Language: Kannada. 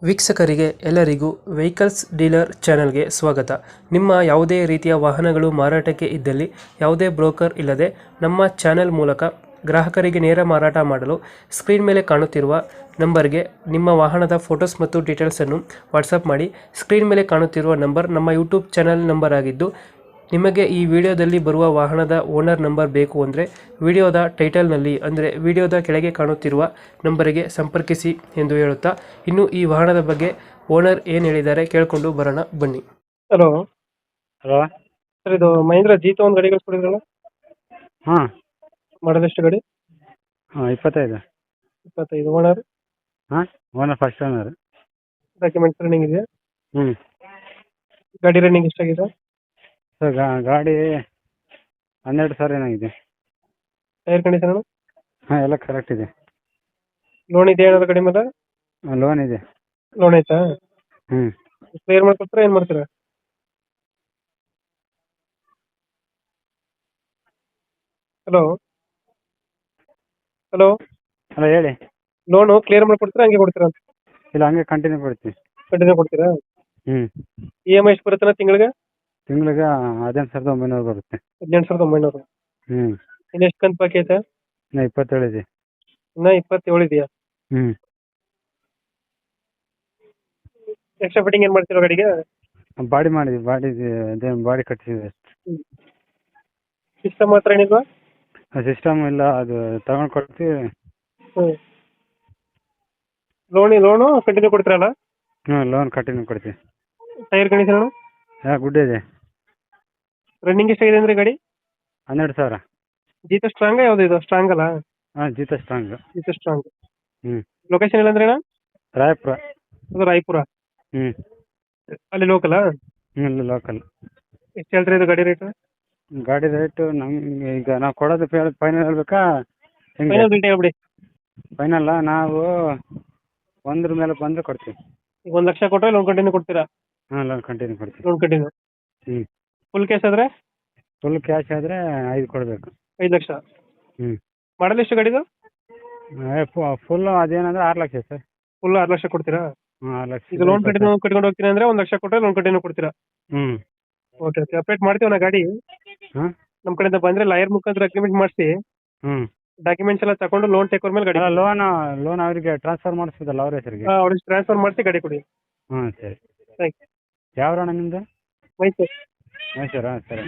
ವೀಕ್ಷಕರಿಗೆ ಎಲ್ಲರಿಗೂ ವೆಹಿಕಲ್ಸ್ ಡೀಲರ್ ಚಾನೆಲ್ಗೆ ಸ್ವಾಗತ. ನಿಮ್ಮ ಯಾವುದೇ ರೀತಿಯ ವಾಹನಗಳು ಮಾರಾಟಕ್ಕೆ ಇದ್ದಲ್ಲಿ ಯಾವುದೇ ಬ್ರೋಕರ್ ಇಲ್ಲದೆ ನಮ್ಮ ಚಾನೆಲ್ ಮೂಲಕ ಗ್ರಾಹಕರಿಗೆ ನೇರ ಮಾರಾಟ ಮಾಡಲು ಸ್ಕ್ರೀನ್ ಮೇಲೆ ಕಾಣುತ್ತಿರುವ ನಂಬರ್ಗೆ ನಿಮ್ಮ ವಾಹನದ ಫೋಟೋಸ್ ಮತ್ತು ಡೀಟೇಲ್ಸನ್ನು ವಾಟ್ಸಪ್ ಮಾಡಿ. ಸ್ಕ್ರೀನ್ ಮೇಲೆ ಕಾಣುತ್ತಿರುವ ನಂಬರ್ ನಮ್ಮ ಯೂಟ್ಯೂಬ್ ಚಾನೆಲ್ ನಂಬರ್ ಆಗಿದ್ದು, ನಿಮಗೆ ಈ ವಿಡಿಯೋದಲ್ಲಿ ಬರುವ ವಾಹನದ ಓನರ್ ನಂಬರ್ ಬೇಕು ಅಂದರೆ ವಿಡಿಯೋದ ಟೈಟಲ್ನಲ್ಲಿ ಅಂದರೆ ವಿಡಿಯೋದ ಕೆಳಗೆ ಕಾಣುತ್ತಿರುವ ನಂಬರಿಗೆ ಸಂಪರ್ಕಿಸಿ ಎಂದು ಹೇಳುತ್ತಾ, ಇನ್ನು ಈ ವಾಹನದ ಬಗ್ಗೆ ಓನರ್ ಏನು ಹೇಳಿದ್ದಾರೆ ಕೇಳಿಕೊಂಡು ಬರೋಣ ಬನ್ನಿ. Hello hello. ಸರ್, ಇದು ಮಹೇಂದ್ರ ಜೀತ ಒಂದು ಗಾಡಿ ಕಳಿಸ್ಕೊಡಿದ್ರಲ್ಲ, ಹಾಂ ಮಾಡೋದು ಎಷ್ಟು ಗಾಡಿ? ಹಾಂ 25. 25. ಓನರ್? ಹಾಂ, owner first owner. Documents running ಇದೆಯಾ? ಹ್ಞೂ ಗಾಡಿ ರನ್ನಿಂಗ್ ಎಷ್ಟಾಗಿದೆ? ಸರ್ ಗಾಡಿ 12,000 ಏನಾಗಿದೆ. Tyre condition? ಹಾಂ, ಎಲ್ಲ ಕರೆಕ್ಟ್ ಇದೆ. ಲೋನ್ ಇದೆಯಾ ಏನಾದ್ರು ಗಾಡಿ ಮೇಲೆ? ಲೋನ್ ಇದೆ. ಲೋನ್ ಆಯ್ತಾ? ಹ್ಞೂ ಕ್ಲಿಯರ್ ಮಾಡ್ಕೊಡ್ತೀರಾ ಏನು ಮಾಡ್ತೀರಾ? ಹಲೋ ಹಲೋ ಅಲ್ಲ ಹೇಳಿ. ಲೋನು ಕ್ಲಿಯರ್ ಮಾಡ್ಕೊಡ್ತೀರಾ ಹಂಗೆ ಕೊಡ್ತೀರಾ ಅಂತ? ಇಲ್ಲ, ಹಂಗೆ ಕಂಟಿನ್ಯೂ ಕೊಡ್ತೀವಿ. ಕಂಟಿನ್ಯೂ ಕೊಡ್ತೀರಾ? ಹ್ಞೂ EMI ಎಷ್ಟು ಬರುತ್ತಲ್ಲ ತಿಂಗಳಿಗೆ? ತಿಂಗಳಿಗೆ 18,900 ಬರುತ್ತೆ. 18,900. ಹ್ಞೂ ಇನ್ನು ಎಷ್ಟು ಕಂತು ಬಾಕಿ ಐತೆ? ಇನ್ನು 27 ಇದೆ. ಇನ್ನ 27 ಇದೆಯಾ? ಹ್ಞೂ ಎಕ್ಸ್ಟ್ರಾ ಫಿಟ್ಟಿಂಗ್ ಏನು ಮಾಡ್ತೀರಾ ಗಾಡಿಗೆ? ಬಾಡಿ ಮಾಡಿದ್ವಿ, ಅದೇನು ಬಾಡಿ ಕಟ್ಟಿಸಿದ್ವಿ ಅಷ್ಟೇ. ಸಿಸ್ಟಮ್ ಮಾತ್ರ ಏನಿಲ್ವಾ? ಸಿಸ್ಟಮ್ ಇಲ್ಲ, ಅದು ತಗೊಂಡು ಕೊಡ್ತೀವಿ. ಹ್ಞೂ ಲೋನು ಕಂಟಿನ್ಯೂ ಕೊಡ್ತೀರಲ್ಲ? ಹ್ಞೂ, ಲೋನ್ ಕಂಟಿನ್ಯೂ ಕೊಡ್ತೀವಿ. Tyre condition? ಹಾಂ, ಗುಡ್ ಇದೆ. ರನ್ನಿಂಗ್ ಎಷ್ಟಾಗಿದೆ ಅಂದರೆ ಗಾಡಿ? 12,000. ಜೀತ ಸ್ಟ್ರಾಂಗ್ ಯಾವುದು ಇದು? ಸ್ಟ್ರಾಂಗ್ ಅಲ್ಲ? ಹಾಂ, ಜೀತ ಸ್ಟ್ರಾಂಗ್. ಜೀತ ಸ್ಟ್ರಾಂಗ್. ಹ್ಞೂ ಲೊಕೇಶನ್ ಇಲ್ಲ ಅಂದ್ರೆ ರಾಯಪುರ. ಅದು ರಾಯಪುರ. ಹ್ಞೂ ಅಲ್ಲಿ ಲೋಕಲಾ? ಹ್ಞೂ, ಲೋಕಲ್. ಎಷ್ಟು ಹೇಳ್ತೀರಾ ಇದು ಗಾಡಿ ರೇಟ್? ಗಾಡಿ ರೇಟು ನಮ್ಗೆ ಈಗ ನಾವು ಕೊಡೋದು ಫೈನಲ್ ಹೇಳ್ಬೇಕಾ ಹೆಂಗೆ? ಫೈನಲ್ ರೇಟ್ ಹೇಳ್ಬಿಡಿ. ಫೈನಲ್ಲ ನಾವು 1 ಮೇಲೆ ಬಂದರೆ ಕೊಡ್ತೀವಿ. ಈಗ 1,00,000 ಕೊಟ್ಟರೆ ಲೋನ್ ಕಂಟಿನ್ಯೂ ಕೊಡ್ತೀರಾ? ಹಾಂ, ಲೋನ್ ಕಂಟಿನ್ಯೂ ಕೊಡ್ತೀವಿ. Loan continue. ಹ್ಞೂ ಫುಲ್ ಕ್ಯಾಶ್ ಆದರೆ? ಫುಲ್ ಕ್ಯಾಶ್ ಆದರೆ 5 ಕೊಡಬೇಕು. 5 ಲಕ್ಷ. ಹ್ಞೂ ಮಾಡಲ್ ಎಷ್ಟು ಗಾಡಿದು? ಫುಲ್ಲು ಅದೇನಂದ್ರೆ 6 ಲಕ್ಷ ಸರ್. ಫುಲ್ 6 ಲಕ್ಷ ಕೊಡ್ತೀರಾ? ಹ್ಞೂ 6 ಲಕ್ಷ. ಈಗ ಲೋನ್ ಕಂಟಿನ್ಯೂ ಕಟ್ಕೊಂಡು ಹೋಗ್ತೀನಿ ಅಂದರೆ 1,00,000 ಕೊಟ್ಟರೆ ಲೋನ್ ಕಂಟಿನ್ಯೂ ಕೊಡ್ತೀರಾ? ಹ್ಞೂ ಓಕೆ ಓಕೆ, ಅಪ್ಡೇಟ್ ಮಾಡ್ತೀವಿ ನಾ ಗಾಡಿ. ಹಾಂ ನಮ್ಮ ಕಡೆಯಿಂದ ಬಂದರೆ ಲಾಯರ್ ಮುಖಾಂತರ ಅಗ್ರಿಮೆಂಟ್ ಮಾಡಿಸಿ ಹ್ಞೂ ಡಾಕ್ಯುಮೆಂಟ್ಸ್ ಎಲ್ಲ ತಗೊಂಡು ಲೋನ್ ಟೇಕ್ ಓವರ್ ಮೇಲೆ ಗಾಡಿ ಲೋನ್ ಅವರಿಗೆ ಟ್ರಾನ್ಸ್ಫರ್ ಮಾಡಿಸ್ಬೋದಲ್ಲ ಅವ್ರ ಹೆಸರಿಗೆ? ಅವ್ರಿಗೆ ಟ್ರಾನ್ಸ್ಫರ್ ಮಾಡಿಸಿ ಗಾಡಿ ಕೊಡಿ. ಹ್ಞೂ ಸರಿ. Thank you. ಯಾವ ಅಣ್ಣ ನಿಮ್ಮದು? ಮೈಸೂರು. ಮೈಸೂರಾ? ಸರಿ.